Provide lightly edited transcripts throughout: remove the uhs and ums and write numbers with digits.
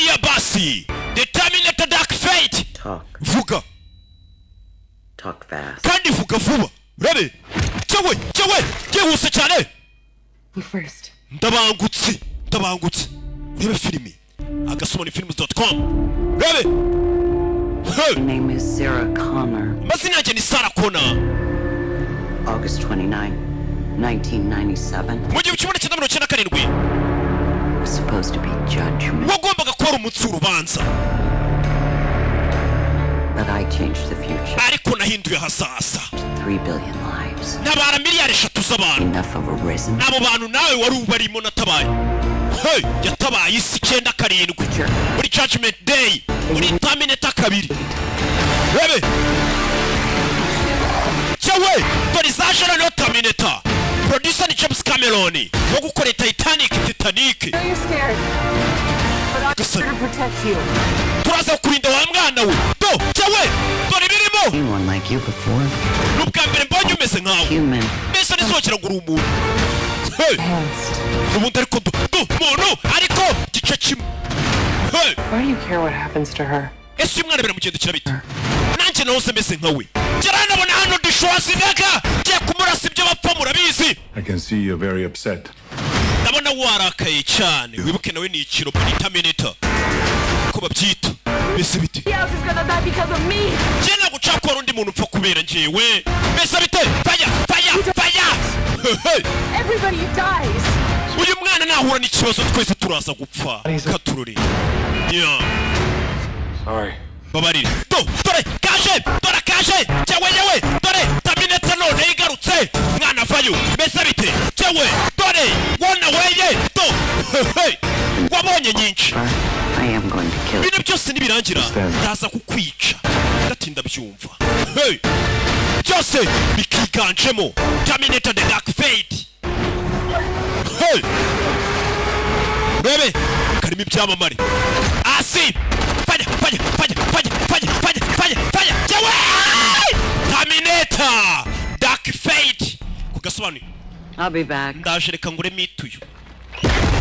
Haya basi, The Terminator Dark Fate. Vuga. Talk fast. Kandi vuga vuba. Urabe. Cyawe, cyehuse cyane. You first. Ndabangutse. Rebe filimi. Agasobanuyefilms.com. Urabe. Her name is Sarah Connor. Mazina yake ni Sarah Connor. August 29, 1997. Mu gihe cy'umwana cyenda 97. Was supposed to be judgment. Wagombaga kuba umutsi urubanza. But I changed the future. Ariko nahinduye hazaza. 3 billion lives. Nabara miliyari 3 z'abantu. Enough of a risen. Abo bantu nawe wari ubarimo natabaye. Hey, yatabaye isi 97. Muri Judgment Day. Muri Terminator 2. Rebe. Cyawe, autorisation no Terminator. Producer ni James Cameron. Wo gukora Titanic. I know you're scared. But I'm here to protect you. Turaza kurinda wa mwana we. Cyawe, dore birimo. Seen one like you before. Nubwa mbere mbonye umeze nkawe. Human. Mbese nisokera nguru umuntu. Hey. Umuntu ariko muntu ariko gice kimwe. Hey. Why do you care what happens to her? Ese umwana bera mugendo kirabite. Nanjye naho meze nkawe. Gerana bona hano dishwasi gaga. Je kumurasa ibyo bapfa murabizi. I can see you're very upset. Ndabona warakaye cyane. Wibuke nawe ni ikiro muri Terminator. Ko babyita. Bese bite. The house is gonna die because of me. Jena gucakora undi muntu upfa kubera njewe. Bese bite. Fire. Everybody dies. Uyu mwana nahura n'ikibazo twese turaza gupfa. Katururi. Yeah. Sorry. Babarire. Dore kaje. Cyawe. Dore Terminator none igarutse. Mwana vayo. Bese bite. Cyawe. Dore wona weye. Wabonye nyinshi. I am going to kill you. Bino byose nibirangira ndaza kukwica. Ndatinda byumva. Hey. Byose bikiganjemo Terminator The Dark Fate. Hey. Bebe, karimo ibyamamare. Asi. Fanya. Cyawe. Terminator Dark Fate. Kugasobanuye. I'll be back. Ndaje reka ngure mituyo.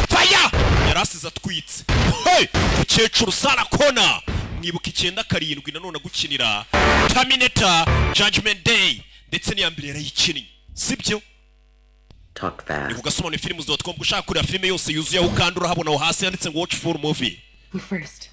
Fire! Yarasiza twitse. Hey! Ukecuru Sarah Connor. Mwibuka 97 nanone gukinira Terminator Judgment Day ndetse n'iyambere yarayikinnye. Sibyo? Talk fast. Agasobanuyefilms.com gushaka kuri filime yose yuzuye aho kandi urahabona aho hasi handitse ngo watch full movie. You first.